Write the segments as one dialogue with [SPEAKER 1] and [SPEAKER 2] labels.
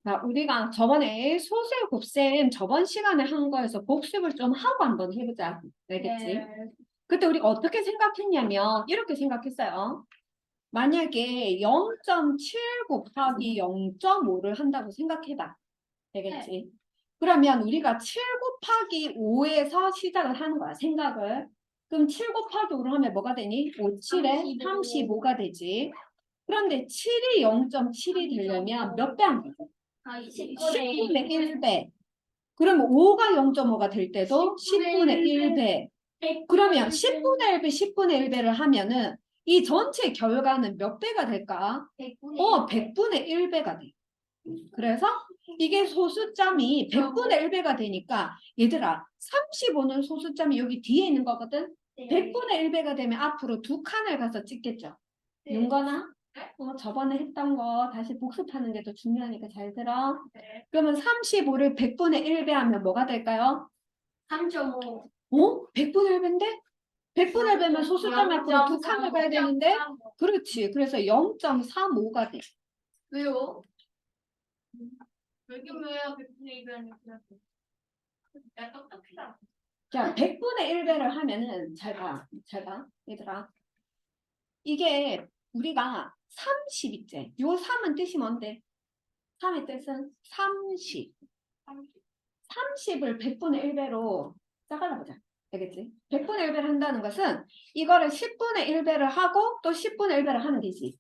[SPEAKER 1] 자, 우리가 저번에 소수의 곱셈 저번 시간에 한 거에서 복습을 좀 하고 한번 해보자. 알겠지?
[SPEAKER 2] 네.
[SPEAKER 1] 그때 우리가 어떻게 생각했냐면 이렇게 생각했어요. 만약에 0.7 곱하기 0.5를 한다고 생각해봐. 되겠지? 그러면 우리가 7 곱하기 5에서 시작을 하는 거야. 생각을. 그럼 7 곱하기 5를 하면 뭐가 되니? 5, 7에 35가 되지. 그런데 7이 0.7이 되려면 몇 배 한 거죠? 10분의 1배. 그러면 5가 0.5가 될 때도 10분의 1배. 그러면 10분의 1배, 10분의 1배를 하면은 이 전체 결과는 몇 배가 될까? 100분의 1배가 돼. 그래서 이게 소수점이 100분의 1배가 되니까 얘들아 35는 소수점이 여기 뒤에 있는 거거든. 100분의 1배가 되면 앞으로 두 칸을 가서 찍겠죠. 윤건아? 저번에 했던 거 다시 복습하는 게 더 중요하니까 잘 들어. 그러면 35를 100분의 1배 하면 뭐가 될까요?
[SPEAKER 2] 3.5.
[SPEAKER 1] 100분의 1배인데? 100분의 1배면 소수점 앞으로 두 칸을 가야 되는데? 그렇지. 그래서 0.35가 돼.
[SPEAKER 2] 왜요? 여기 왜요? 100분의 1은 야, 똑똑하다.
[SPEAKER 1] 자, 100분의 1배를 하면은 잘 봐. 잘 봐. 얘들아. 이게 우리가 30이지. 요 3은 뜻이 뭔데? 3의 뜻은 30. 30을 100분의 1배로 짜갈라보자. 알겠지? 100분의 1배를 한다는 것은 이거를 10분의 1배를 하고 또 10분의 1배를 하면 되지.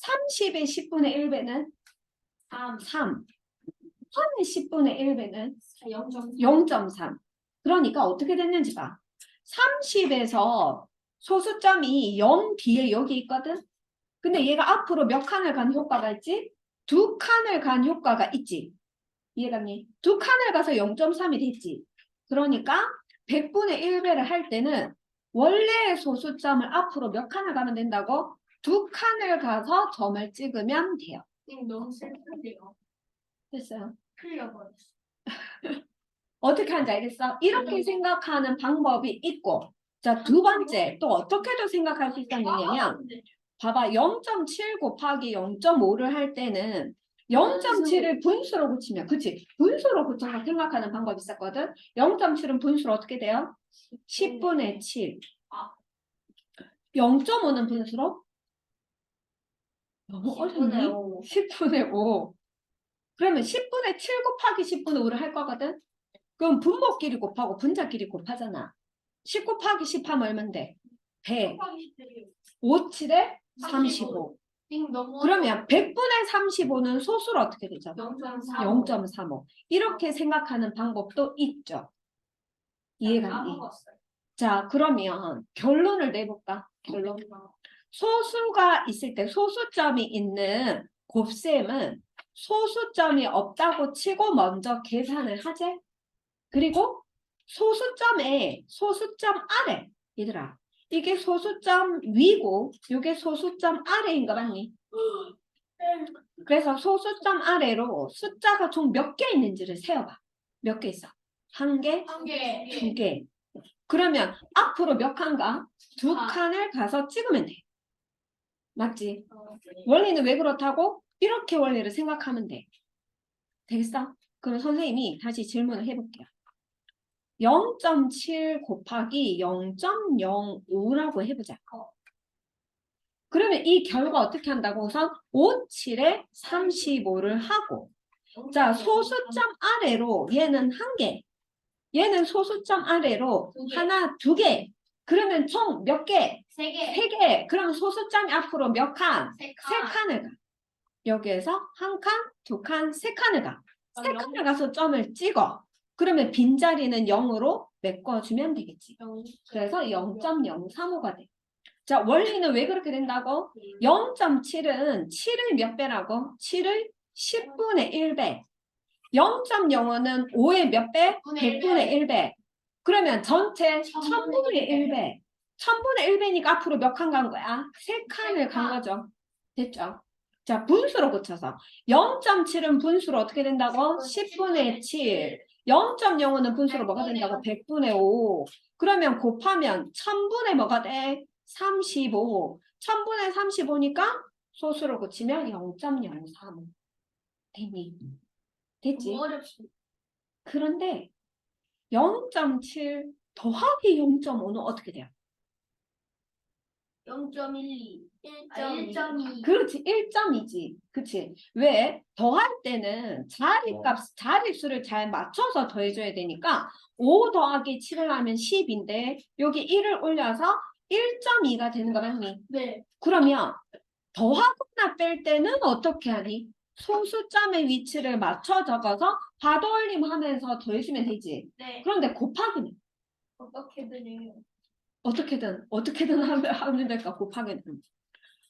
[SPEAKER 1] 30의 10분의 1배는 3. 3의 10분의 1배는 0.3. 그러니까 어떻게 됐는지 봐. 30에서 소수점이 0 뒤에 여기 있거든? 근데 얘가 앞으로 몇 칸을 간 효과가 있지? 두 칸을 간 효과가 있지. 이해갔니? 두 칸을 가서 0.3이 됐지. 그러니까 100분의 1배를 할 때는 원래의 소수점을 앞으로 몇 칸을 가면 된다고? 두 칸을 가서 점을 찍으면 돼요.
[SPEAKER 2] 너무 슬픈데요.
[SPEAKER 1] 됐어요.
[SPEAKER 2] 틀려버렸어.
[SPEAKER 1] 어떻게 하는지 알겠어? 이렇게 생각하는 방법이 있고, 자, 두 번째, 또 어떻게도 생각할 수 있었느냐면, 봐봐, 0.7 곱하기 0.5를 할 때는 0.7을 분수로 붙이면, 그치? 분수로 붙여서 생각하는 방법이 있었거든? 0.7은 분수로 어떻게 돼요? 10분의 7. 0.5는 분수로? 너무 어렵니? 10분의 5. 그러면 10분의 7 곱하기 10분의 5를 할 거거든? 그럼 분모끼리 곱하고 분자끼리 곱하잖아. 10 곱하기 10 하면 얼만데? 100. 5, 7에 35. 그러면 100분의 35는 소수로 어떻게 되죠? 0.35. 이렇게 생각하는 방법도 있죠. 이해가니? 자, 그러면 결론을 내볼까? 결론. 소수가 있을 때 소수점이 있는 곱셈은 소수점이 없다고 치고 먼저 계산을 하재? 그리고 소수점에 소수점 아래 얘들아 이게 소수점 위고 이게 소수점 아래인 거 맞니? 그래서 소수점 아래로 숫자가 총 몇 개 있는지를 세어봐. 몇 개 있어? 한 개? 두 개. 그러면 앞으로 몇 칸가? 두 칸을 가서 찍으면 돼. 맞지? 원리는 왜 그렇다고? 이렇게 원리를 생각하면 돼. 되겠어? 그럼 선생님이 다시 질문을 해볼게요. 0.7 곱하기 0.05라고 해보자. 그러면 이 결과 어떻게 한다고? 우선 5, 7에 35를 하고 자 소수점 아래로 얘는 한 개 얘는 소수점 아래로 하나, 두 개 그러면 총 몇 개? 세 개. 그러면 소수점이 앞으로 몇 칸? 세 칸을 가. 여기에서 한 칸, 두 칸, 세 칸을 가. 세 칸을 가서 점을 찍어. 그러면 빈자리는 0으로 메꿔주면 되겠지. 그래서 0.035가 돼. 자, 원리는 왜 그렇게 된다고? 0.7은 7을 몇 배라고? 7을 10분의 1배. 0.05는 5의 몇 배? 100분의 1배. 그러면 전체 1000분의 1배. 1000분의 1배니까 앞으로 몇 칸 간 거야? 3칸을 간 거죠. 됐죠? 자, 분수로 고쳐서 0.7은 분수로 어떻게 된다고? 10분의 7. 0.05는 분수로 뭐가 된다고? 100분의 5. 그러면 곱하면 1000분의 뭐가 돼? 35. 1000분의 35니까 소수로 고치면 0.035. 되니? 됐지?
[SPEAKER 2] 너무 어렵습니다.
[SPEAKER 1] 그런데 0.7 더하기 0.5는 어떻게 돼요?
[SPEAKER 2] 0.12. 1.2.
[SPEAKER 1] 그렇지, 1점이지. 그치? 왜? 더할 때는 자릿수를 잘 맞춰서 더해줘야 되니까 5 더하기 7을 하면 10인데 여기 1을 올려서 1.2가 되는 거 맞니?
[SPEAKER 2] 네.
[SPEAKER 1] 그러면 더하거나 뺄 때는 어떻게 하니? 소수점의 위치를 맞춰 적어서 괄호올림 하면서 더해주면 되지.
[SPEAKER 2] 네.
[SPEAKER 1] 그런데 곱하기는
[SPEAKER 2] 어떻게든 해요.
[SPEAKER 1] 어떻게든 하면 될까? 곱하기는.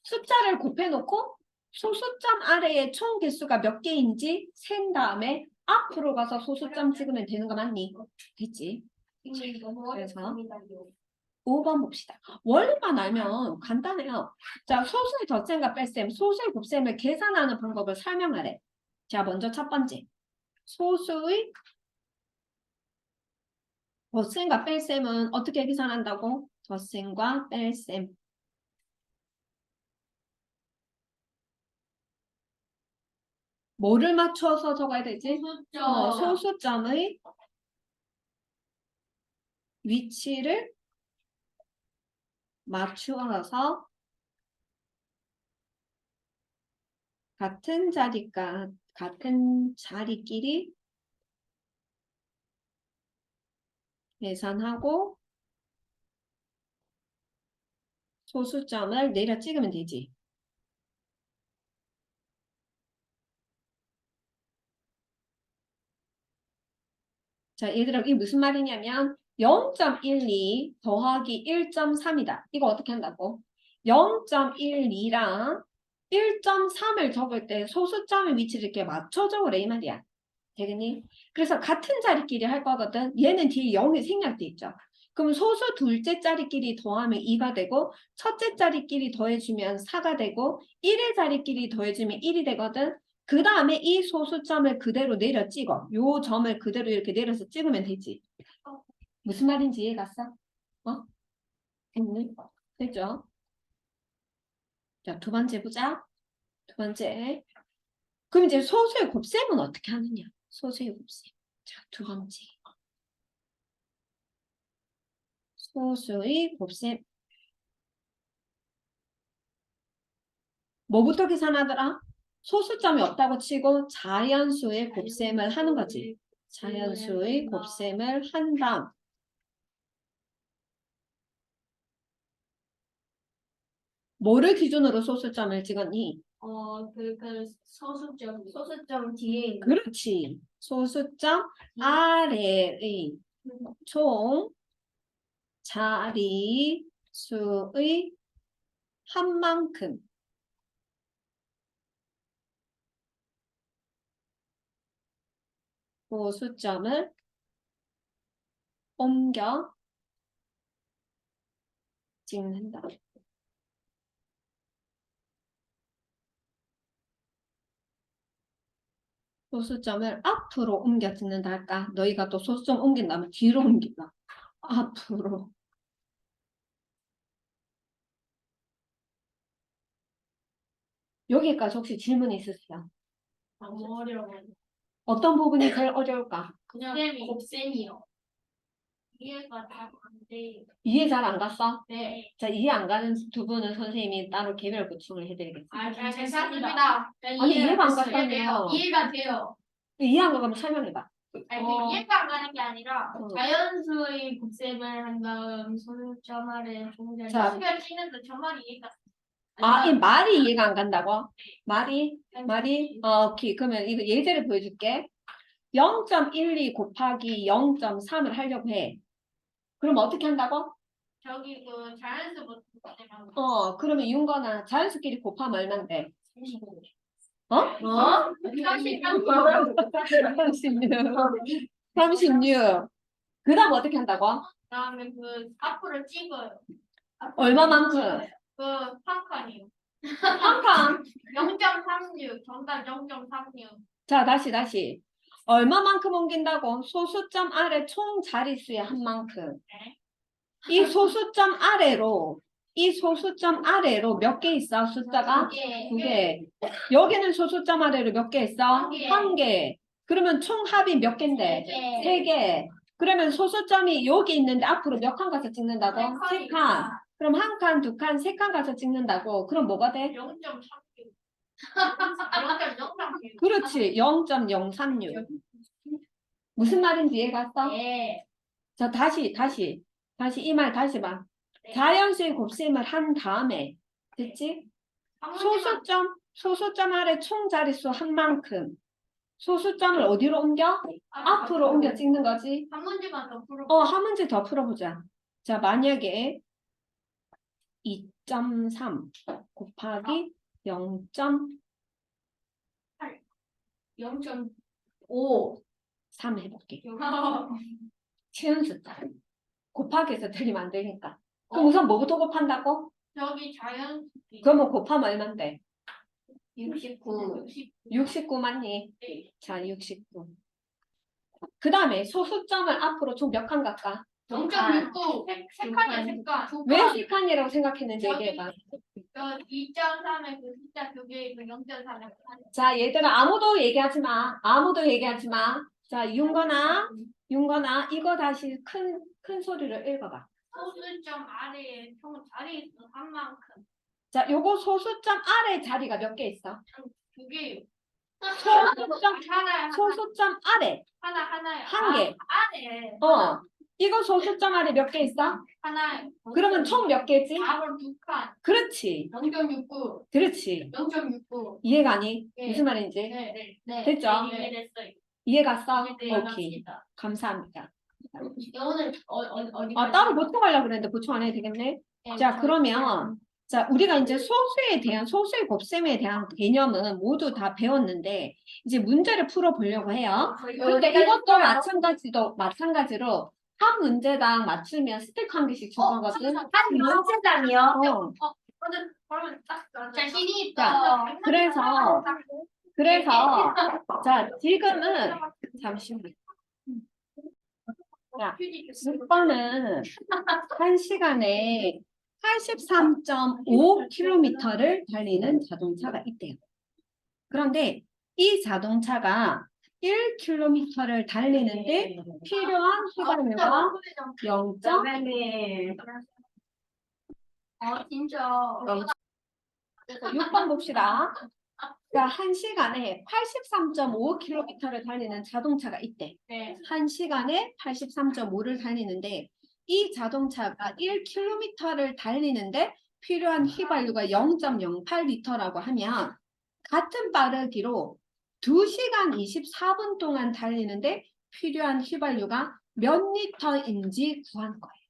[SPEAKER 1] 숫자를 곱해놓고 소수점 아래에 총 개수가 몇 개인지 센 다음에 앞으로 가서 소수점 찍으면 되는 거 맞니? 됐지?
[SPEAKER 2] 선생님 너무
[SPEAKER 1] 그래서?
[SPEAKER 2] 어렵습니다요.
[SPEAKER 1] 5번 봅시다. 원리만 알면 간단해요. 자, 소수의 덧셈과 뺄셈, 소수의 곱셈을 계산하는 방법을 설명하래. 자, 먼저 첫 번째. 소수의 덧셈과 뺄셈은 어떻게 계산한다고? 덧셈과 뺄셈. 뭐를 맞춰서 적어야 되지? 소수점의 위치를 맞추어서 같은 자리끼리 계산하고 소수점을 내려 찍으면 되지. 자, 얘들아, 이게 무슨 말이냐면 0.12 더하기 1.3이다. 이거 어떻게 한다고? 0.12랑 1.3을 적을 때 소수점의 위치를 이렇게 맞춰 적으래 이 말이야. 되겠니? 그래서 같은 자리끼리 할 거거든. 얘는 뒤에 0이 생략돼 있죠. 그럼 소수 둘째 자리끼리 더하면 2가 되고 첫째 자리끼리 더해주면 4가 되고 1의 자리끼리 더해주면 1이 되거든. 그 다음에 이 소수점을 그대로 내려 찍어. 요 점을 그대로 이렇게 내려서 찍으면 되지. 무슨 말인지 이해갔어? 어? 됐니? 됐죠? 자, 두 번째 보자. 두 번째. 그럼 이제 소수의 곱셈은 어떻게 하느냐? 소수의 곱셈. 자, 두 번째. 소수의 곱셈. 뭐부터 계산하더라? 소수점이 없다고 치고 자연수의 곱셈을 하는 거지. 자연수의 곱셈을 한 다음. 뭐를 기준으로 소수점을 찍었니?
[SPEAKER 2] 소수점 뒤에 있는
[SPEAKER 1] 그렇지. 소수점 아래의 총 자리수의 한 만큼. 소수점을 옮겨 찍는다. 소수점을 앞으로 옮겨 찍는다 할까? 너희가 또 소수점 옮긴다면 뒤로 옮긴다. 앞으로. 여기까지 혹시 질문 있으세요?
[SPEAKER 2] 너무 어려워요.
[SPEAKER 1] 어떤 부분이 제일 어려울까?
[SPEAKER 2] 그냥 곱셈이요. 이해가 잘 안 돼요.
[SPEAKER 1] 이해 잘 안 갔어?
[SPEAKER 2] 네.
[SPEAKER 1] 자, 이해 안 가는 두 분은 선생님이 따로 개별 보충을 해드리겠습니다.
[SPEAKER 2] 잘 괜찮습니다.
[SPEAKER 1] 아니, 이해가 안 갔다며.
[SPEAKER 2] 이해가 돼요.
[SPEAKER 1] 이해 안 가면 설명해봐.
[SPEAKER 2] 아니, 이해가 안 가는 게 아니라
[SPEAKER 1] 어.
[SPEAKER 2] 자연수의 곱셈을 한 다음 소수점 아래 종자를
[SPEAKER 1] 자.
[SPEAKER 2] 수별 치는데 정말 이해가
[SPEAKER 1] 아, 이 말이 이해가 안 간다고? 말이? 오케이. 그러면 이거 예제를 보여줄게. 0.12 곱하기 0.3을 하려고 해. 그럼 어떻게 한다고?
[SPEAKER 2] 저기 그 자연수부터 곱셈하는
[SPEAKER 1] 그러면 윤거나 자연수끼리 곱하면 얼만데?
[SPEAKER 2] 35.
[SPEAKER 1] 어? 36. 그 다음 어떻게 한다고?
[SPEAKER 2] 그다음에 그 앞으로 찍어요.
[SPEAKER 1] 얼마만큼?
[SPEAKER 2] 그 한 칸이요.
[SPEAKER 1] 한 칸.
[SPEAKER 2] 0.36. 정답 0.36.
[SPEAKER 1] 자, 다시. 얼마만큼 옮긴다고? 소수점 아래 총 자릿수의 한 만큼.
[SPEAKER 2] 네.
[SPEAKER 1] 이 소수점 아래로 몇 개 있어? 숫자가? 2개. 여기는 소수점 아래로 몇 개 있어?
[SPEAKER 2] 한 개.
[SPEAKER 1] 1개. 그러면 총 합이 몇 개인데?
[SPEAKER 2] 네.
[SPEAKER 1] 3개. 그러면 소수점이 여기 있는데 앞으로 몇 칸 가서 찍는다고? 3칸. 그럼 1칸, 2칸, 3칸 가서 찍는다고. 그럼 뭐가 돼?
[SPEAKER 2] 0.3. 0.03.
[SPEAKER 1] 그렇지. 0.036. 무슨 말인지 이해갔어?
[SPEAKER 2] 네.
[SPEAKER 1] 자, 다시 이 말 다시 봐. 자연수의 곱셈을 한 다음에 됐지? 소수점 아래 총 자릿수 한 만큼 소수점을 어디로 옮겨? 앞으로 옮겨 찍는 거지.
[SPEAKER 2] 한 문제만 더 풀어.
[SPEAKER 1] 한 문제 더 풀어보자. 자, 만약에 2.3 곱하기 0.3
[SPEAKER 2] 0.5.
[SPEAKER 1] 해볼게. 쉬운 숫자. 곱하기해서 틀리면 안 되니까. 그럼 우선 뭐부터 곱한다고?
[SPEAKER 2] 저기 자연.
[SPEAKER 1] 그러면 곱하면 얼만데?
[SPEAKER 2] 69.
[SPEAKER 1] 69 맞니?
[SPEAKER 2] 네.
[SPEAKER 1] 자, 69. 그 다음에 소수점을 앞으로 총 몇 칸 갈까?
[SPEAKER 2] 0.69. 색깔이야, 색깔.
[SPEAKER 1] 왜 3칸이라고 생각했는지 얘기해봐.
[SPEAKER 2] 2.3에 그 숫자 두 개, 그 0.3에.
[SPEAKER 1] 자, 얘들아, 아무도 얘기하지 마. 자, 윤거나, 이거 다시 큰 소리로 읽어봐.
[SPEAKER 2] 소수점 아래에 총 자리수 한 만큼.
[SPEAKER 1] 자, 요거 소수점 아래 자리가 몇 개 있어?
[SPEAKER 2] 두 개.
[SPEAKER 1] 소수점, 소수점 아래.
[SPEAKER 2] 하나요.
[SPEAKER 1] 한 개.
[SPEAKER 2] 안에.
[SPEAKER 1] 이거 소수점 아래 몇 개 있어?
[SPEAKER 2] 하나.
[SPEAKER 1] 그러면 총 몇 개지?
[SPEAKER 2] 답을 두 칸.
[SPEAKER 1] 그렇지.
[SPEAKER 2] 0.69.
[SPEAKER 1] 그렇지.
[SPEAKER 2] 0.69.
[SPEAKER 1] 이해가니?
[SPEAKER 2] 네.
[SPEAKER 1] 무슨 말인지?
[SPEAKER 2] 네.
[SPEAKER 1] 됐죠?
[SPEAKER 2] 네, 이해됐어요.
[SPEAKER 1] 이해갔어?
[SPEAKER 2] 네,
[SPEAKER 1] 오케이.
[SPEAKER 2] 반갑습니다.
[SPEAKER 1] 감사합니다.
[SPEAKER 2] 오늘 어디
[SPEAKER 1] 따로 보충하려고 그랬는데 보충 안 해도 되겠네? 자, 그러면 자, 우리가 이제 소수의 곱셈에 대한 개념은 모두 다 배웠는데 이제 문제를 풀어보려고 해요. 근데 이것도 마찬가지로 한 문제당 맞추면 스티커 한 개씩 줄 거거든.
[SPEAKER 2] 한 문제당이요?
[SPEAKER 1] 어.
[SPEAKER 2] 그러면 딱 자신이
[SPEAKER 1] 있다.
[SPEAKER 2] 있다.
[SPEAKER 1] 그래서 자, 지금은 잠시만. 자, 6번은 1시간에 83.5km를 달리는 자동차가 있대요. 그런데 이 자동차가 1km를 달리는데 필요한 휘발유가 0.
[SPEAKER 2] 진짜.
[SPEAKER 1] 그래서 6번 봅시다. 그러니까 1시간에 83.5km를 달리는 자동차가 있대.
[SPEAKER 2] 네.
[SPEAKER 1] 1시간에 83.5를 달리는데 이 자동차가 1km를 달리는데 필요한 휘발유가 0.08리터라고 하면 같은 빠르기로 2시간 24분 동안 달리는데 필요한 휘발유가 몇 리터인지 구하는 거예요.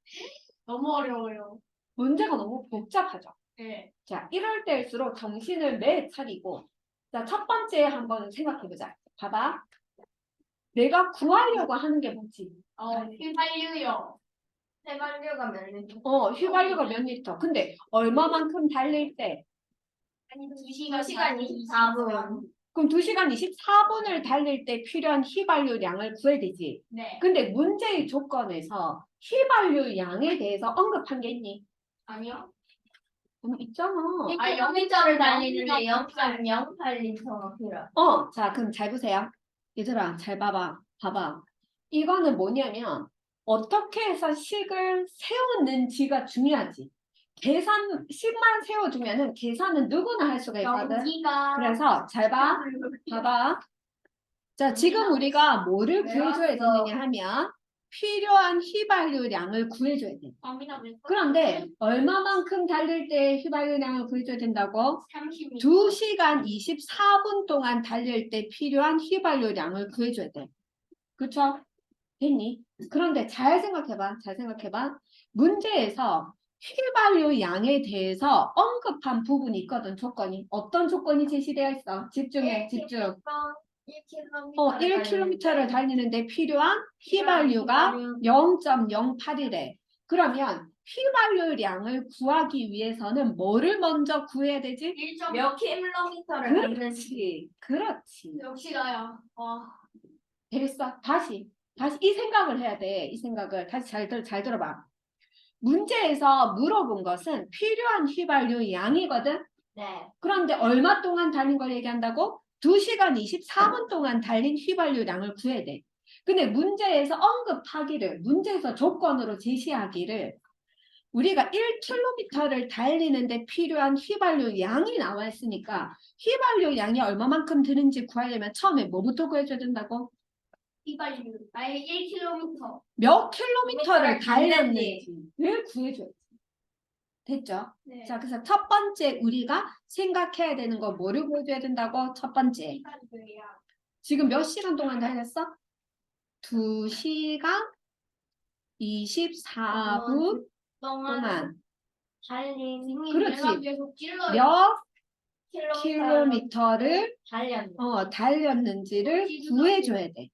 [SPEAKER 2] 너무 어려워요.
[SPEAKER 1] 문제가 너무 복잡하죠.
[SPEAKER 2] 네.
[SPEAKER 1] 자, 이럴 때일수록 정신을 매 차리고 자, 첫 번째 한번 생각해보자. 봐봐. 내가 구하려고 하는 게 뭐지?
[SPEAKER 2] 휘발유요. 휘발유가 몇 리터?
[SPEAKER 1] 휘발유가 몇 리터. 근데 얼마만큼 달릴 때?
[SPEAKER 2] 아니 2시간 24분.
[SPEAKER 1] 그럼 2시간 24분을 달릴 때 필요한 휘발유 양을 구해야 되지.
[SPEAKER 2] 네.
[SPEAKER 1] 근데 문제의 조건에서 휘발유 양에 대해서 언급한 게 있니?
[SPEAKER 2] 아니요.
[SPEAKER 1] 있잖아.
[SPEAKER 2] 0리터를 달리는데 0.08리터가 필요해.
[SPEAKER 1] 자, 그럼 잘 보세요. 얘들아, 잘 봐봐. 이거는 뭐냐면 어떻게 해서 식을 세우는지가 중요하지. 식만 세워주면은 계산은 누구나 할 수가 있거든. 그래서 잘 봐봐. 자, 지금 우리가 뭐를 구해줘야 되느냐 하면 필요한 휘발유량을 구해줘야 돼. 그런데 얼마만큼 달릴 때 휘발유량을 구해줘야 된다고? 2시간 24분 동안 달릴 때 필요한 휘발유량을 구해줘야 돼. 그쵸? 됐니? 그런데 잘 생각해봐. 문제에서 휘발유 양에 대해서 언급한 부분이 있거든, 조건이. 어떤 조건이 제시되어 있어? 집중해, 집중. 1km를 달리는데 필요한 휘발유가 0.08이래. 그러면 휘발유량을 구하기 위해서는 뭐를 먼저 구해야 되지?
[SPEAKER 2] 몇 킬로미터를
[SPEAKER 1] 그렇지.
[SPEAKER 2] 역시 나야.
[SPEAKER 1] 됐어. 다시 이 생각을 해야 돼. 이 생각을 다시 잘 들어봐. 문제에서 물어본 것은 필요한 휘발유 양이거든.
[SPEAKER 2] 네.
[SPEAKER 1] 그런데 얼마 동안 달린 걸 얘기한다고? 2시간 24분 동안 달린 휘발유량을 구해야 돼. 근데 문제에서 언급하기를, 문제에서 조건으로 제시하기를 우리가 1km를 달리는데 필요한 휘발유 양이 나와 있으니까 휘발유 양이 얼마만큼 드는지 구하려면 처음에 뭐부터 구해줘야 된다고?
[SPEAKER 2] 휘발유. 아예 1km.
[SPEAKER 1] 몇 킬로미터를
[SPEAKER 2] 달렸는지.
[SPEAKER 1] 달렸는지를 구해줘야지. 됐죠?
[SPEAKER 2] 네.
[SPEAKER 1] 자, 그래서 첫 번째 우리가 생각해야 되는 거 뭐를 구해줘야 된다고? 첫 번째.
[SPEAKER 2] 휘발유야.
[SPEAKER 1] 지금 몇 시간 동안 달렸어? 2시간 24분 동안.
[SPEAKER 2] 달린.
[SPEAKER 1] 그렇지.
[SPEAKER 2] 내가 계속 찔러요.
[SPEAKER 1] 몇
[SPEAKER 2] 킬로미터를
[SPEAKER 1] 킬로미터를
[SPEAKER 2] 달렸네.
[SPEAKER 1] 달렸는지를 구해줘야 돼.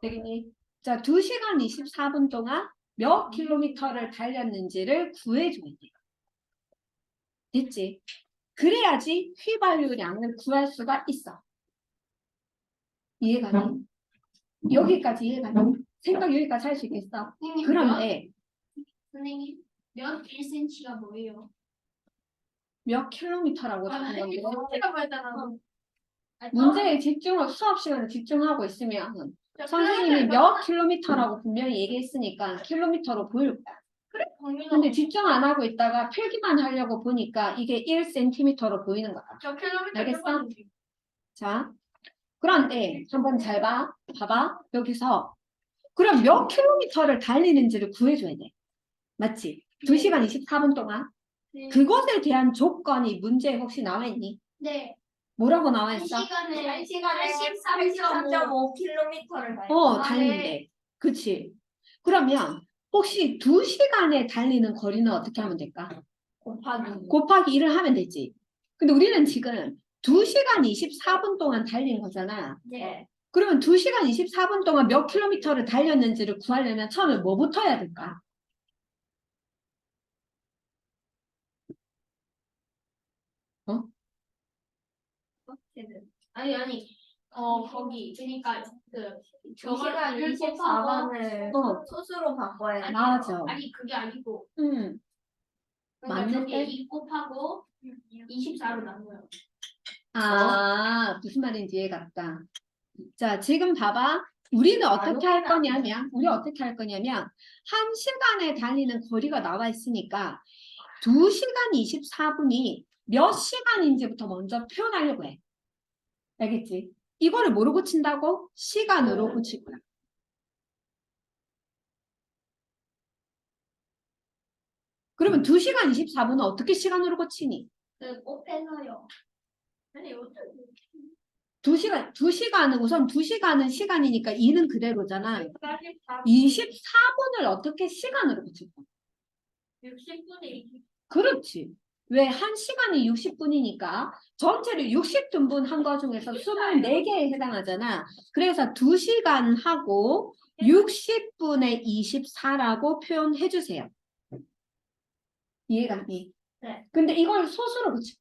[SPEAKER 1] 되겠니? 자, 2시간 24분 동안 몇 킬로미터를 달렸는지를 구해줘야 돼. 됐지? 그래야지 휘발유량을 구할 수가 있어. 이해가 돼? 여기까지 이해가 돼? 생각 여기까지 할 수 있겠어? 그런데
[SPEAKER 2] 선생님, 몇 1cm가 뭐예요?
[SPEAKER 1] 몇 킬로미터라고 적은 건데
[SPEAKER 2] 제가 말했잖아.
[SPEAKER 1] 문제에 집중을 수업 시간에 집중하고 있으면 선생님이 몇 킬로미터라고 분명히 얘기했으니까 킬로미터로 보일 거야.
[SPEAKER 2] 그래?
[SPEAKER 1] 근데 집중 안 하고 있다가 필기만 하려고 보니까 이게 1cm로 보이는 거야.
[SPEAKER 2] 저 킬로미터
[SPEAKER 1] 알겠어?
[SPEAKER 2] 해봤는데.
[SPEAKER 1] 자, 그런데 한번 잘 봐. 봐봐. 여기서 그럼 몇 킬로미터를 달리는지를 구해줘야 돼. 맞지? 2시간 24분 동안.
[SPEAKER 2] 네.
[SPEAKER 1] 그것에 대한 조건이 문제에 혹시 나와 있니?
[SPEAKER 2] 네.
[SPEAKER 1] 뭐라고 나와 있어?
[SPEAKER 2] 1시간에
[SPEAKER 3] 83.5km를
[SPEAKER 1] 달린대. 그치? 그러면 혹시 2시간에 달리는 거리는 어떻게 하면 될까? 곱하기 1을 하면 되지. 근데 우리는 지금 2시간 24분 동안 달린 거잖아.
[SPEAKER 2] 네.
[SPEAKER 1] 그러면 2시간 24분 동안 몇 킬로미터를 달렸는지를 구하려면 처음에 뭐부터 해야 될까?
[SPEAKER 2] 아니 거기 그러니까 그
[SPEAKER 3] 2시간 24분을
[SPEAKER 1] 어.
[SPEAKER 3] 소수로 바꿔야 돼.
[SPEAKER 1] 맞아.
[SPEAKER 2] 아니 그게 아니고
[SPEAKER 1] 그러니까
[SPEAKER 2] 저기
[SPEAKER 1] 맞는데?
[SPEAKER 2] 2 곱하고 24로 나눠요.
[SPEAKER 1] 무슨 말인지 이해가 갔다. 자, 지금 봐봐. 우리는 어떻게 할 거냐면, 한 시간에 달리는 거리가 나와 있으니까 2시간 24분이 몇 시간인지부터 먼저 표현하려고 해. 알겠지? 이거를 뭐로 고친다고? 시간으로 고칠 거야. 그러면 2시간 24분은 어떻게 시간으로 고치니?
[SPEAKER 2] 그 곱해서요. 아니 어떻게
[SPEAKER 1] 2시간은 우선 2시간은 시간이니까 2는 그대로잖아. 24분을 어떻게 시간으로 고칠 거야?
[SPEAKER 2] 60분에 20.
[SPEAKER 1] 그렇지. 왜? 한 시간이 60분이니까 전체를 60등분 한 거 중에서 24개에 해당하잖아. 그래서 2시간 하고 60분의 24라고 표현해 주세요. 이해가 니?
[SPEAKER 2] 네.
[SPEAKER 1] 근데 이걸 소수로 고쳐.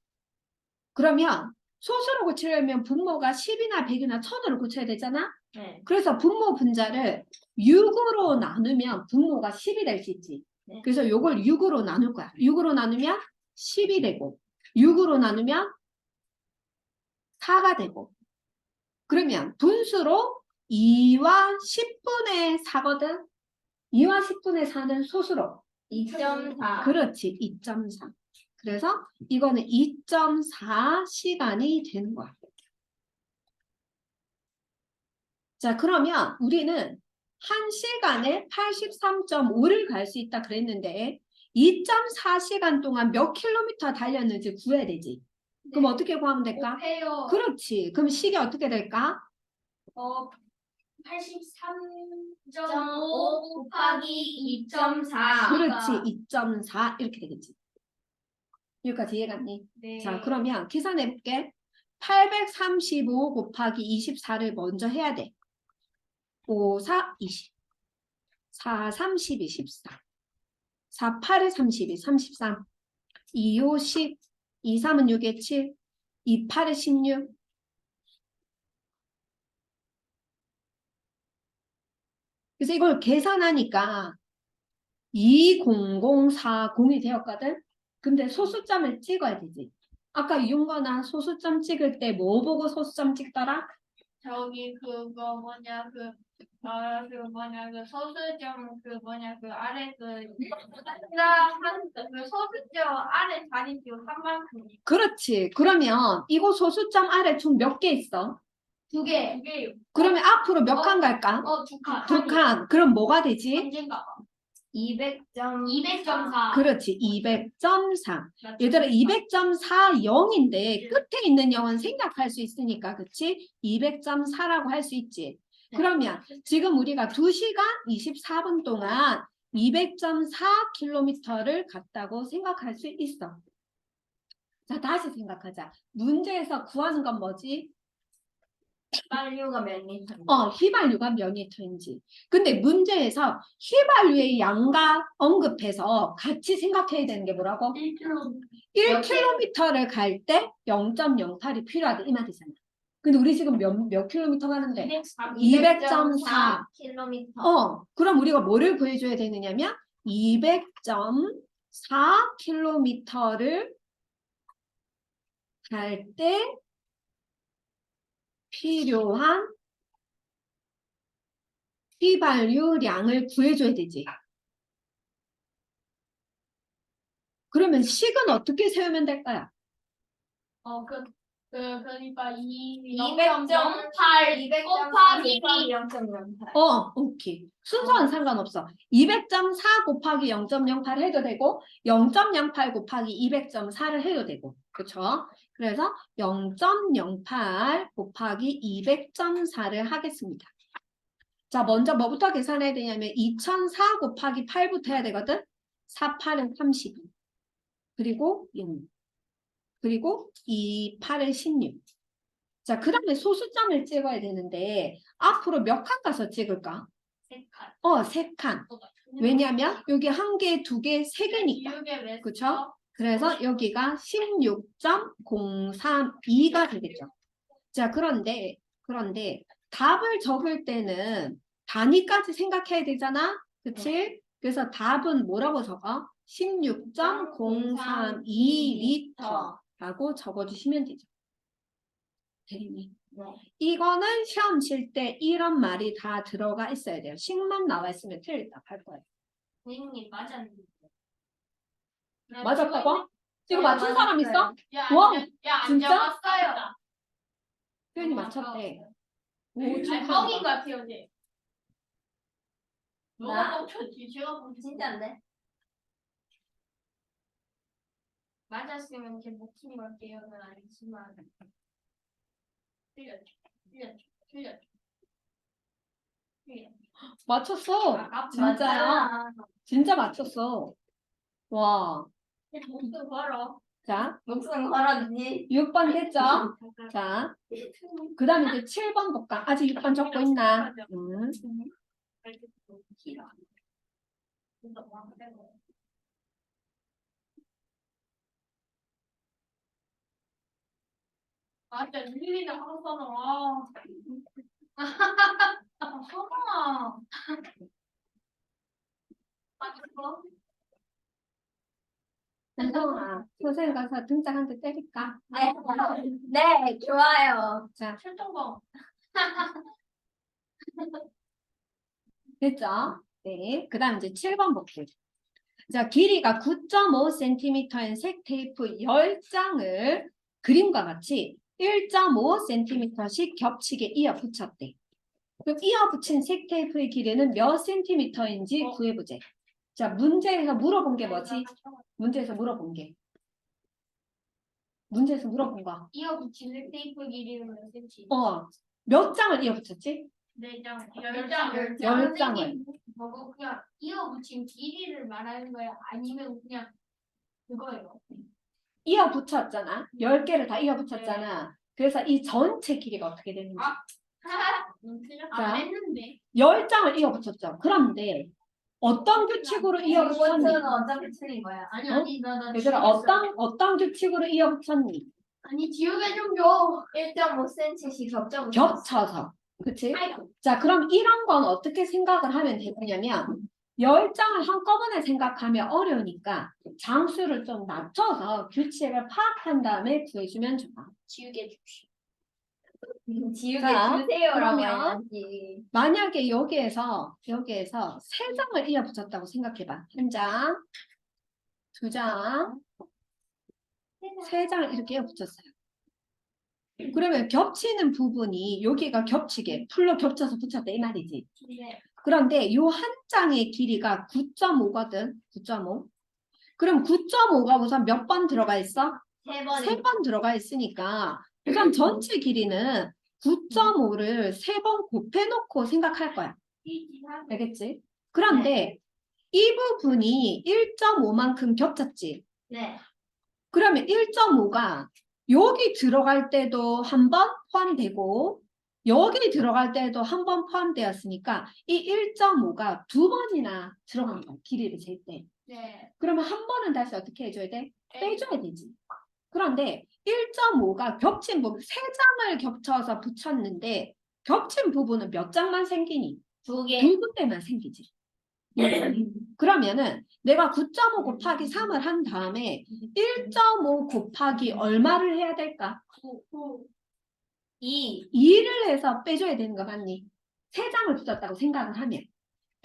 [SPEAKER 1] 그러면 소수로 고치려면 분모가 10이나 100이나 1000으로 고쳐야 되잖아.
[SPEAKER 3] 네.
[SPEAKER 1] 그래서 분모 분자를 6으로 나누면 분모가 10이 될 수 있지.
[SPEAKER 3] 네.
[SPEAKER 1] 그래서 이걸 6으로 나눌 거야. 6으로 나누면 10이 되고 6으로 나누면 4가 되고 그러면 분수로 2와 10분의 4거든. 2와 10분의 4는 소수로
[SPEAKER 3] 2.4.
[SPEAKER 1] 그렇지. 2.4. 그래서 이거는 2.4 시간이 되는 거야. 자, 그러면 우리는 1시간에 83.5를 갈 수 있다 그랬는데 2.4시간 동안 몇 킬로미터 달렸는지 구해야 되지. 그럼 어떻게 구하면 될까?
[SPEAKER 2] 곱해요.
[SPEAKER 1] 그렇지. 그럼 식이 어떻게 될까?
[SPEAKER 2] 83.5 곱하기 2.4.
[SPEAKER 1] 그렇지. 2.4 이렇게 되겠지. 여기까지 이해갔니?
[SPEAKER 2] 네.
[SPEAKER 1] 자, 그러면 계산해 볼게. 835 곱하기 24를 먼저 해야 돼. 5, 4, 20. 4, 32, 14. 4, 8에 32, 33. 2, 5, 10. 2, 3은 6에 7. 2, 8에 16. 그래서 이걸 계산하니까 20040이 되었거든. 근데 소수점을 찍어야 되지. 아까 이용거나 소수점 찍을 때 뭐 보고 소수점 찍더라?
[SPEAKER 2] 저기 그거 뭐냐 그 소수점 그 뭐냐 그 아래 그 소수점 아래 자리수 3만큼
[SPEAKER 1] 그렇지. 그러면 이거 소수점 아래 총 몇 개 있어?
[SPEAKER 2] 두 개요.
[SPEAKER 1] 그러면 앞으로 몇 칸 갈까?
[SPEAKER 2] 두 칸.
[SPEAKER 1] 두 칸. 그럼 뭐가 되지?
[SPEAKER 2] 언젠가
[SPEAKER 3] 200.4.
[SPEAKER 1] 그렇지. 200.4. 얘들아 200.4 0인데 끝에 있는 0은 생략할 수 있으니까 그치? 200.4라고 할 수 있지. 그러면 지금 우리가 2시간 24분 동안 200.4km를 갔다고 생각할 수 있어. 자, 다시 생각하자. 문제에서 구하는 건 뭐지?
[SPEAKER 3] 휘발유가 몇 리터?
[SPEAKER 1] 휘발유가 몇 리터인지. 근데 문제에서 휘발유의 양과 언급해서 같이 생각해야 되는 게 뭐라고? 1km를 갈 때 0.08이 필요하다 이 말이잖아. 근데 우리 지금 몇 킬로미터 가는데? 200.4.
[SPEAKER 3] km.
[SPEAKER 1] 그럼 우리가 뭐를 구해줘야 되느냐면 200.4km를 갈 때 필요한 휘발유량을 구해줘야 되지. 그러면 식은 어떻게 세우면 될까요?
[SPEAKER 2] 그러니까
[SPEAKER 3] 200.8 곱하기 0.08.
[SPEAKER 1] 오케이. 순서는 상관없어. 200.4 곱하기 0.08 해도 되고 0.08 곱하기 200.4를 해도 되고 그렇죠? 그래서 0.08 곱하기 200.4를 하겠습니다. 자, 먼저 뭐부터 계산해야 되냐면 2004 곱하기 8부터 해야 되거든. 4, 8은 32. 그리고 6. 그리고 2, 8은 16. 자, 그 다음에 소수점을 찍어야 되는데 앞으로 몇 칸 가서 찍을까?
[SPEAKER 2] 3칸.
[SPEAKER 1] 3칸. 왜냐면 여기 1개, 2개, 3개니까. 그쵸? 그래서 여기가 16.032가 되겠죠. 자, 그런데 답을 적을 때는 단위까지 생각해야 되잖아. 그치? 그래서 답은 뭐라고 적어? 16.032리터라고 적어주시면 되죠. 대리님. 이거는 시험 칠 때 이런 말이 다 들어가 있어야 돼요. 식만 나와 있으면 틀리다 할 거예요.
[SPEAKER 2] 선생님 맞았는데.
[SPEAKER 1] 맞았다고? 지금 맞춘 사람 있어?
[SPEAKER 2] 야,
[SPEAKER 1] 와,
[SPEAKER 2] 안
[SPEAKER 1] 진짜?
[SPEAKER 2] 잡았어요.
[SPEAKER 1] 표현이 맞췄대. 오,
[SPEAKER 2] 아니,
[SPEAKER 1] 축하한다.
[SPEAKER 2] 뻥인 것 같아요, 이제.
[SPEAKER 3] 나?
[SPEAKER 2] 누가 뻥쳤지? 제가 뻥쳤지.
[SPEAKER 3] 진짜인데?
[SPEAKER 2] 맞았으면 제 목숨 걸게요는 아니지만. 틀렸죠.
[SPEAKER 1] 맞췄어. 진짜요?
[SPEAKER 3] 맞잖아.
[SPEAKER 1] 진짜 맞췄어. 와.
[SPEAKER 2] 목숨 걸어.
[SPEAKER 1] 자,
[SPEAKER 3] 목숨 걸었지.
[SPEAKER 1] 6번 됐죠? 자, 그 다음에 이제 7번 볼까? 아직 6번 적고 있나?
[SPEAKER 2] 아, 진짜 릴리는 항상 성아. 맞았어?
[SPEAKER 1] 은성아, 선생님 가서 등짝 한 대 때릴까?
[SPEAKER 3] 네. 네, 좋아요.
[SPEAKER 1] 자,
[SPEAKER 2] 출동범.
[SPEAKER 1] 됐죠? 네. 그 다음 이제 7번 볼게요. 자, 길이가 9.5cm인 색 테이프 10장을 그림과 같이 1.5cm씩 겹치게 이어 붙였대. 그럼 이어 붙인 색 테이프의 길이는 몇 cm인지 구해보자. 자, 문제에서 물어본 게 뭐지? 문제에서 물어본 게. 문제에서 물어본 거.
[SPEAKER 2] 이어 붙이는 테이프 길이는 몇 센치?
[SPEAKER 1] 몇 장을 이어 붙였지?
[SPEAKER 2] 4장,
[SPEAKER 3] 10장.
[SPEAKER 1] 10장을.
[SPEAKER 2] 뭐고 그냥 이어 붙인 길이를 말하는 거야? 아니면 그냥 그거예요?
[SPEAKER 1] 이어 붙였잖아. 10개를 다 이어 붙였잖아. 그래서 이 전체 길이가 어떻게 되는지.
[SPEAKER 2] 안 했는데.
[SPEAKER 1] 10장을 이어 붙였죠. 그런데 어떤 규칙으로 이어 붙였니?
[SPEAKER 3] 이번은 어차피 틀린 거야.
[SPEAKER 2] 아니 나
[SPEAKER 1] 얘들아, 어떤 규칙으로 이어 붙였니?
[SPEAKER 2] 아니 지우개 좀 줘.
[SPEAKER 3] 1.5cm씩 겹쳐.
[SPEAKER 1] 겹쳐서. 그치? 자, 그럼 이런 건 어떻게 생각을 하면 되느냐면 10장을 한꺼번에 생각하면 어려우니까 장수를 좀 낮춰서 규칙을 파악한 다음에 구해주면 좋아.
[SPEAKER 2] 지우개 줍시오.
[SPEAKER 3] 지우개
[SPEAKER 1] 자,
[SPEAKER 3] 주세요라고
[SPEAKER 1] 그러면
[SPEAKER 3] 해야지.
[SPEAKER 1] 만약에 여기에서 3장을 이어 붙였다고 생각해봐. 1장, 2장, 3장을 이렇게 이어 붙였어요. 그러면 겹치는 부분이 여기가 겹치게 풀로 겹쳐서 붙였다 이 말이지.
[SPEAKER 2] 네.
[SPEAKER 1] 그런데 요 한 장의 길이가 9.5거든. 9.5. 그럼 9.5가 우선 몇 번 들어가 있어?
[SPEAKER 3] 세 번.
[SPEAKER 1] 3번 들어가 있으니까 우선 전체 길이는 9.5를 3번 곱해놓고 생각할 거야. 알겠지? 그런데 이 부분이 1.5만큼 겹쳤지.
[SPEAKER 3] 네.
[SPEAKER 1] 그러면 1.5가 여기 들어갈 때도 한 번 포함되고 여기 들어갈 때도 한 번 포함되었으니까 이 1.5가 2번이나 들어간 거야. 길이를 잴 때.
[SPEAKER 2] 네.
[SPEAKER 1] 그러면 한 번은 다시 어떻게 해줘야 돼? 빼줘야 되지. 그런데 1.5가 겹친 부분, 3장을 겹쳐서 붙였는데 겹친 부분은 몇 장만 생기니?
[SPEAKER 3] 두 개.
[SPEAKER 1] 2군데만 생기지. 그러면은 내가 9.5 곱하기 3을 한 다음에 1.5 곱하기 얼마를 해야 될까?
[SPEAKER 3] 2.
[SPEAKER 1] 2를 해서 빼줘야 되는 거 맞니? 3장을 붙였다고 생각을 하면.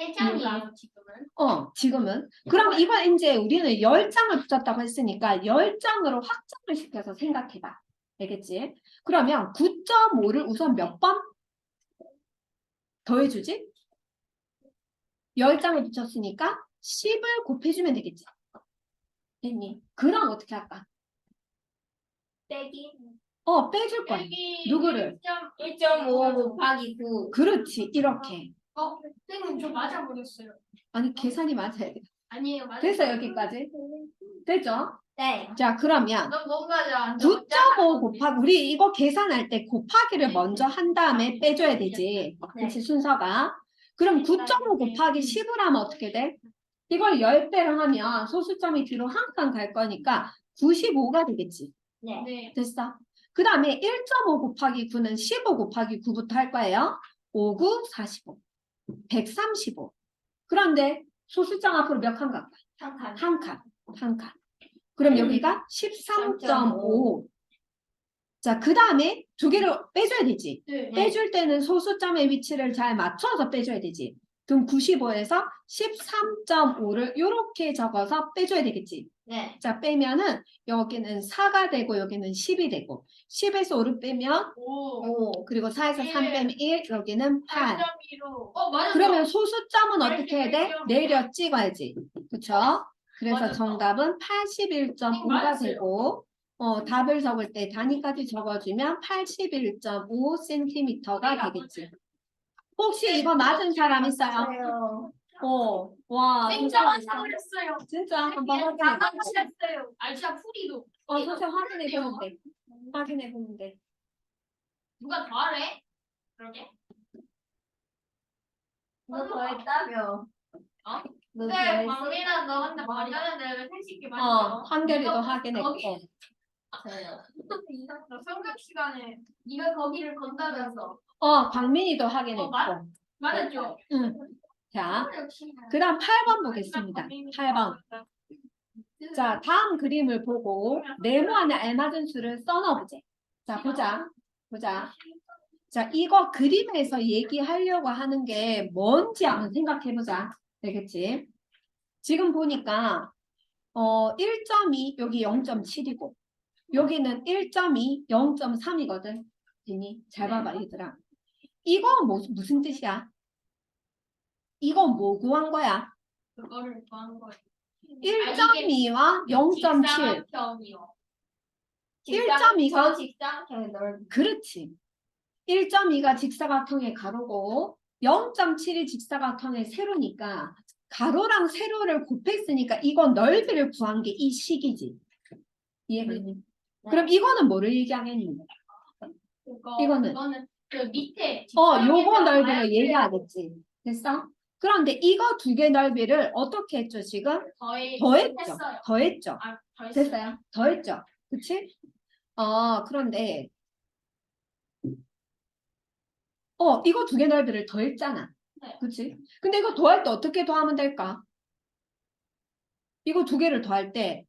[SPEAKER 2] 해장이에요 지금은.
[SPEAKER 1] 지금은. 그럼 이거 이제 우리는 10장을 붙였다고 했으니까 10장으로 확장을 시켜서 생각해봐. 알겠지? 그러면 9.5를 우선 몇 번 더해주지? 10장을 붙였으니까 10을 곱해주면 되겠지. 됐니? 그럼 어떻게 할까?
[SPEAKER 3] 빼기.
[SPEAKER 1] 빼줄 거야. 누구를?
[SPEAKER 3] 1.5 곱하기 9.
[SPEAKER 1] 그렇지. 이렇게.
[SPEAKER 2] 선생님 저 맞아버렸어요.
[SPEAKER 1] 아니 계산이 맞아야 돼.
[SPEAKER 2] 아니에요 맞아.
[SPEAKER 1] 됐어 여기까지? 됐죠?
[SPEAKER 3] 네.
[SPEAKER 1] 자 그러면
[SPEAKER 2] 너 뭔가자.
[SPEAKER 1] 9.5 곱하기 우리 이거 계산할 때 곱하기를 먼저 한 다음에 빼줘야 되지. 그렇지 순서가. 그럼 9.5 곱하기 10을 하면 어떻게 돼? 이걸 10배를 하면 소수점이 뒤로 한 칸 갈 거니까 95가 되겠지.
[SPEAKER 3] 네.
[SPEAKER 2] 네.
[SPEAKER 1] 됐어? 그 다음에 1.5 곱하기 9는 15 곱하기 9부터 할 거예요. 5, 9, 45. 135. 그런데 소수점 앞으로 몇 칸 갈까?
[SPEAKER 3] 한 칸.
[SPEAKER 1] 한 칸. 한 칸. 그럼 여기가 13.5. 자, 그 다음에 두 개를 빼줘야 되지.
[SPEAKER 2] 네.
[SPEAKER 1] 빼줄 때는 소수점의 위치를 잘 맞춰서 빼줘야 되지. 그럼 95에서 13.5를 이렇게 적어서 빼줘야 되겠지.
[SPEAKER 3] 네.
[SPEAKER 1] 자, 빼면은 여기는 4가 되고 여기는 10이 되고 10에서 5를 빼면
[SPEAKER 2] 5.
[SPEAKER 1] 그리고 4에서 3 빼면 1, 여기는 8.
[SPEAKER 2] 8.2로. 맞았어.
[SPEAKER 1] 그러면 소수점은 어떻게 해야 돼?
[SPEAKER 2] 81.5.
[SPEAKER 1] 내려 찍어야지. 그쵸? 그래서
[SPEAKER 2] 맞았어.
[SPEAKER 1] 정답은 81.5가
[SPEAKER 2] 맞았어요.
[SPEAKER 1] 되고 답을 적을 때 단위까지 적어주면 81.5cm가 되겠지. 혹시 이거 맞은 사람 있어요?
[SPEAKER 3] 맞아요.
[SPEAKER 1] 와,
[SPEAKER 2] 진짜 맞아버렸어요.
[SPEAKER 1] 진짜 한번
[SPEAKER 2] 다
[SPEAKER 1] 확인해.
[SPEAKER 2] 맞췄어요. 아 진짜 풀이도.
[SPEAKER 1] 선생님 확인해 보면 돼. 확인해 보면 돼.
[SPEAKER 2] 누가 더 하래? 그러게.
[SPEAKER 3] 너 더했다며.
[SPEAKER 2] 어?
[SPEAKER 3] 너
[SPEAKER 2] 네,
[SPEAKER 3] 더했어?
[SPEAKER 2] 막내나 너 한테 말하는데 생식기 맞았어.
[SPEAKER 1] 한결이도
[SPEAKER 2] 네가
[SPEAKER 1] 확인했고.
[SPEAKER 2] 거기- 너 성격 시간에 네가 거기를 건다면서.
[SPEAKER 1] 박민이도 확인했고.
[SPEAKER 2] 맞았죠?
[SPEAKER 1] 응. 자, 그 다음 8번 보겠습니다. 8번. 자, 다음 그림을 보고 네모 안에 알맞은 수를 써넣어보자. 자, 보자. 자, 이거 그림에서 얘기하려고 하는 게 뭔지 한번 생각해보자. 되겠지? 지금 보니까 1.2 여기 0.7이고 여기는 1.2 0.3이거든. 잘 봐봐 얘들아. 이거 무슨 뜻이야? 이거 뭐 구한 거야?
[SPEAKER 2] 그거를 구한 거예요.
[SPEAKER 1] 1.2와 0.7. 1.2가
[SPEAKER 3] 직사각형의 넓이.
[SPEAKER 1] 그렇지. 1.2가 직사각형의 가로고 0.7이 직사각형의 세로니까 가로랑 세로를 곱했으니까 이건 넓이를 구한 게 이 식이지. 이해가니? 그럼 이거는 뭐를 얘기하겠니?
[SPEAKER 2] 그거는 그 밑에.
[SPEAKER 1] 요거 넓이를 얘기하겠지. 됐어? 그런데 이거 두 개 넓이를 어떻게 했죠 지금? 더했죠. 더했죠. 됐어요? 더했죠. 그치? 그런데 이거 두 개 넓이를 더했잖아.
[SPEAKER 2] 네.
[SPEAKER 1] 그치? 근데 이거 더할 때 어떻게 더하면 될까? 이거 두 개를 더할 때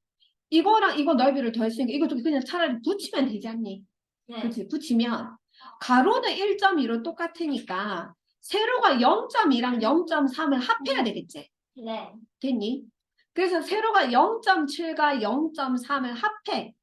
[SPEAKER 1] 이거랑 이거 넓이를 더했으니까 이거 두 개 그냥 차라리 붙이면 되지 않니?
[SPEAKER 3] 네.
[SPEAKER 1] 그치? 붙이면 가로는 1.2로 똑같으니까 세로가 0.2랑 0.3을 합해야 되겠지?
[SPEAKER 3] 네.
[SPEAKER 1] 됐니? 그래서 세로가 0.7과 0.3을 합해.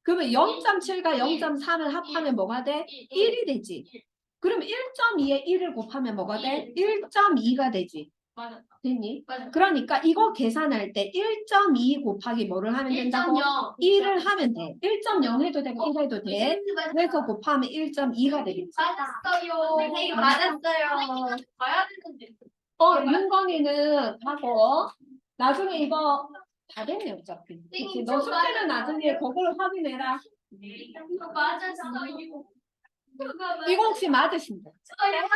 [SPEAKER 1] 그러면 0.7과 0.3을 합하면 뭐가 돼? 1이 되지. 그럼 1.2에 1을 곱하면 뭐가 돼? 1.2가 되지.
[SPEAKER 2] 맞아.
[SPEAKER 1] 됐니?
[SPEAKER 2] 맞아.
[SPEAKER 1] 그러니까 이거 계산할 때 1.2 곱하기 뭐를 하면 된다고?
[SPEAKER 2] 1.0.
[SPEAKER 1] 1을 하면 돼. 1.0 해도 되고 1 해도 돼. 그래서 곱하면 1.2가 되겠지.
[SPEAKER 2] 맞았어요.
[SPEAKER 3] 선생님 맞았어요.
[SPEAKER 2] 봐야 되는데.
[SPEAKER 1] 윤건이는 하고 나중에 이거 다 됐네 어차피. 그치? 너 숙제는 나중에 그걸 확인해라.
[SPEAKER 2] 이거 맞았어요.
[SPEAKER 1] 이거 혹시 맞으신다?
[SPEAKER 2] 저희 하나